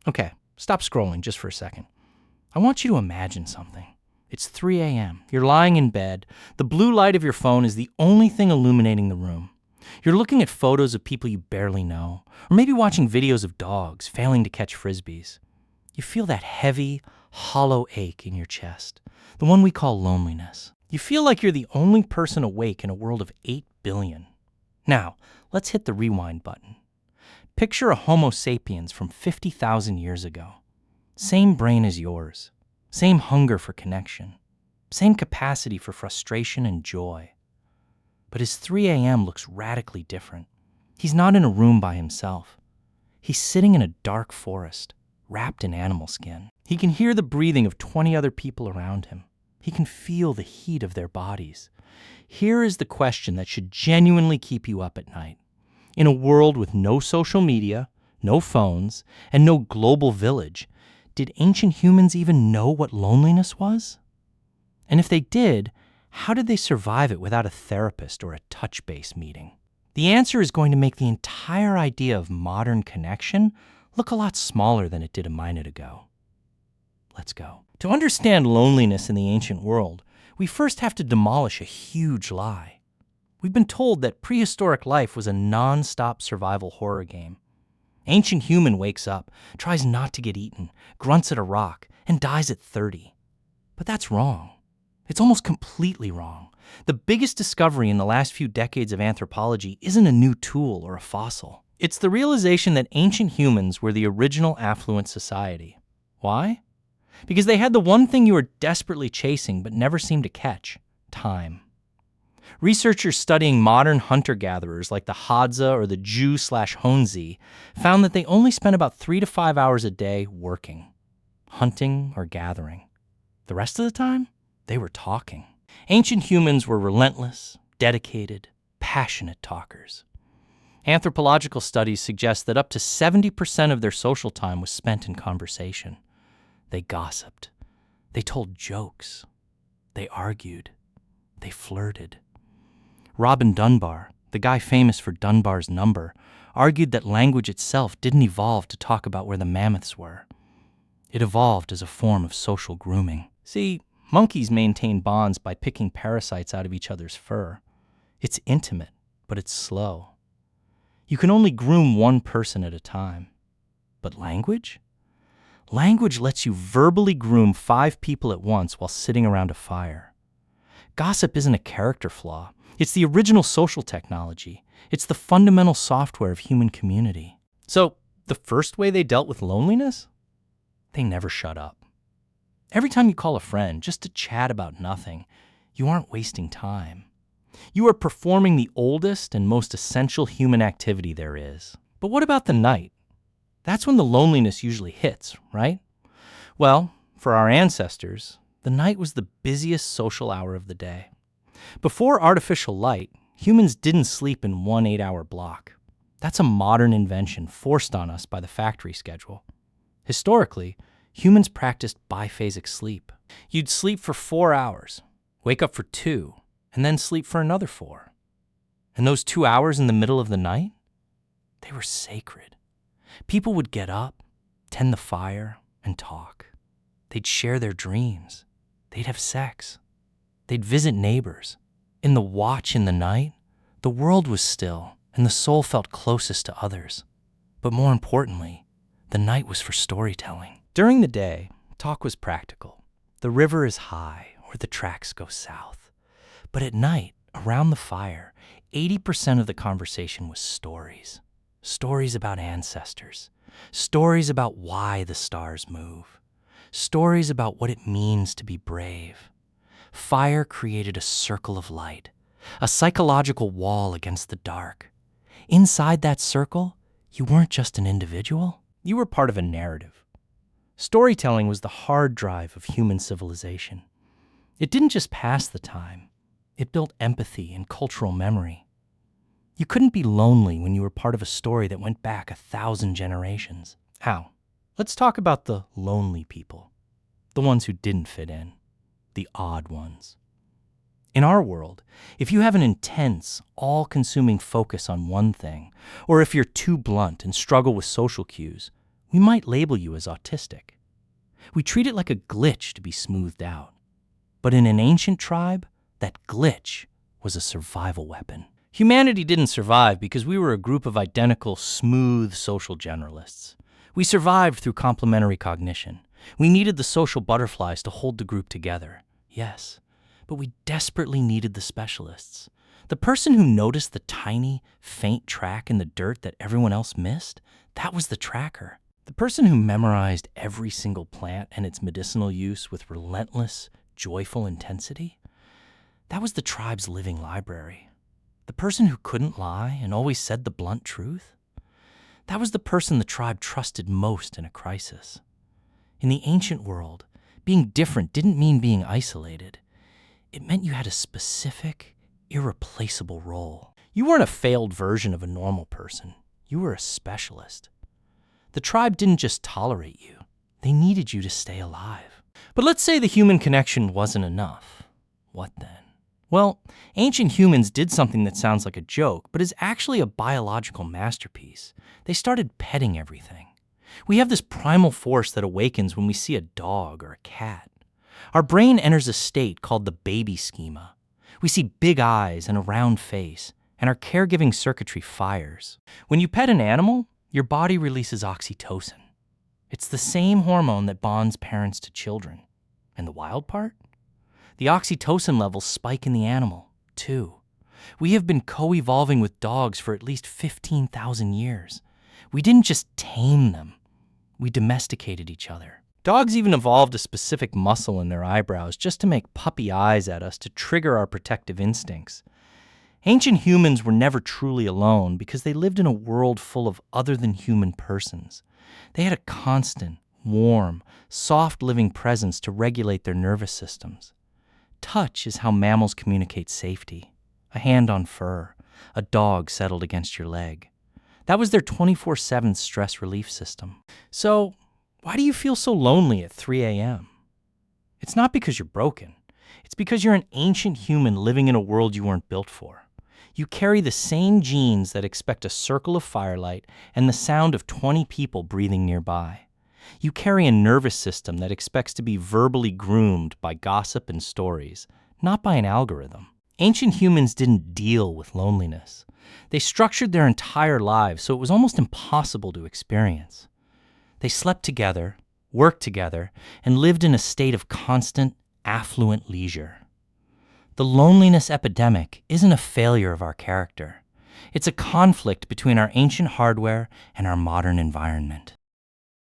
Okay, stop scrolling just for a second. I want you to imagine something. It's 3 a.m. You're lying in bed. The blue light of your phone is the only thing illuminating the room. You're looking at photos of people you barely know, or maybe watching videos of dogs failing to catch frisbees. You feel that heavy, hollow ache in your chest, the one we call loneliness. You feel like you're the only person awake in a world of 8 billion. Now, let's hit the rewind button. Picture a Homo sapiens from 50,000 years ago. Same brain as yours, same hunger for connection, same capacity for frustration and joy. But his 3 a.m. looks radically different. He's not in a room by himself. He's sitting in a dark forest, wrapped in animal skin. He can hear the breathing of 20 other people around him. He can feel the heat of their bodies. Here is the question that should genuinely keep you up at night. In a world with no social media, no phones, and no global village, did ancient humans even know what loneliness was? And if they did, how did they survive it without a therapist or a touch-base meeting? The answer is going to make the entire idea of modern connection look a lot smaller than it did a minute ago. Let's go. To understand loneliness in the ancient world, we first have to demolish a huge lie. We've been told that prehistoric life was a non-stop survival horror game. Ancient human wakes up, tries not to get eaten, grunts at a rock, and dies at 30. But that's wrong. It's almost completely wrong. The biggest discovery in the last few decades of anthropology isn't a new tool or a fossil. It's the realization that ancient humans were the original affluent society. Why? Because they had the one thing you were desperately chasing but never seemed to catch: time. Researchers studying modern hunter-gatherers like the Hadza or the Jew/Honzi found that they only spent about 3 to 5 hours a day working, hunting or gathering. The rest of the time, they were talking. Ancient humans were relentless, dedicated, passionate talkers. Anthropological studies suggest that up to 70% of their social time was spent in conversation. They gossiped. They told jokes. They argued. They flirted. Robin Dunbar, the guy famous for Dunbar's number, argued that language itself didn't evolve to talk about where the mammoths were. It evolved as a form of social grooming. See, monkeys maintain bonds by picking parasites out of each other's fur. It's intimate, but it's slow. You can only groom one person at a time. But language? Language lets you verbally groom 5 people at once while sitting around a fire. Gossip isn't a character flaw. It's the original social technology. It's the fundamental software of human community. So, the first way they dealt with loneliness? They never shut up. Every time you call a friend just to chat about nothing, you aren't wasting time. You are performing the oldest and most essential human activity there is. But what about the night? That's when the loneliness usually hits, right? Well, for our ancestors, the night was the busiest social hour of the day. Before artificial light, humans didn't sleep in one 8-hour block. That's a modern invention forced on us by the factory schedule. Historically, humans practiced biphasic sleep. You'd sleep for 4 hours, wake up for 2, and then sleep for another 4. And those 2 hours in the middle of the night? They were sacred. People would get up, tend the fire, and talk. They'd share their dreams. They'd have sex. They'd visit neighbors. In the watch in the night, the world was still, and the soul felt closest to others. But more importantly, the night was for storytelling. During the day, talk was practical. The river is high, or the tracks go south. But at night, around the fire, 80% of the conversation was stories. Stories about ancestors. Stories about why the stars move. Stories about what it means to be brave. Fire created a circle of light, a psychological wall against the dark. Inside that circle, you weren't just an individual, you were part of a narrative. Storytelling was the hard drive of human civilization. It didn't just pass the time, it built empathy and cultural memory. You couldn't be lonely when you were part of a story that went back 1,000 generations. How? Let's talk about the lonely people, the ones who didn't fit in. The odd ones. In our world, if you have an intense, all-consuming focus on one thing, or if you're too blunt and struggle with social cues, we might label you as autistic. We treat it like a glitch to be smoothed out. But in an ancient tribe, that glitch was a survival weapon. Humanity didn't survive because we were a group of identical, smooth social generalists. We survived through complementary cognition. We needed the social butterflies to hold the group together. Yes, but we desperately needed the specialists. The person who noticed the tiny, faint track in the dirt that everyone else missed, that was the tracker. The person who memorized every single plant and its medicinal use with relentless, joyful intensity, that was the tribe's living library. The person who couldn't lie and always said the blunt truth, that was the person the tribe trusted most in a crisis. In the ancient world, being different didn't mean being isolated. It meant you had a specific, irreplaceable role. You weren't a failed version of a normal person. You were a specialist. The tribe didn't just tolerate you. They needed you to stay alive. But let's say the human connection wasn't enough. What then? Well, ancient humans did something that sounds like a joke, but is actually a biological masterpiece. They started petting everything. We have this primal force that awakens when we see a dog or a cat. Our brain enters a state called the baby schema. We see big eyes and a round face, and our caregiving circuitry fires. When you pet an animal, your body releases oxytocin. It's the same hormone that bonds parents to children. And the wild part? The oxytocin levels spike in the animal, too. We have been co-evolving with dogs for at least 15,000 years. We didn't just tame them. We domesticated each other. Dogs even evolved a specific muscle in their eyebrows just to make puppy eyes at us to trigger our protective instincts. Ancient humans were never truly alone because they lived in a world full of other-than-human persons. They had a constant, warm, soft-living presence to regulate their nervous systems. Touch is how mammals communicate safety. A hand on fur, a dog settled against your leg. That was their 24/7 stress relief system. So, why do you feel so lonely at 3 a.m.? It's not because you're broken. It's because you're an ancient human living in a world you weren't built for. You carry the same genes that expect a circle of firelight and the sound of 20 people breathing nearby. You carry a nervous system that expects to be verbally groomed by gossip and stories, not by an algorithm. Ancient humans didn't deal with loneliness. They structured their entire lives so it was almost impossible to experience. They slept together, worked together, and lived in a state of constant, affluent leisure. The loneliness epidemic isn't a failure of our character. It's a conflict between our ancient hardware and our modern environment.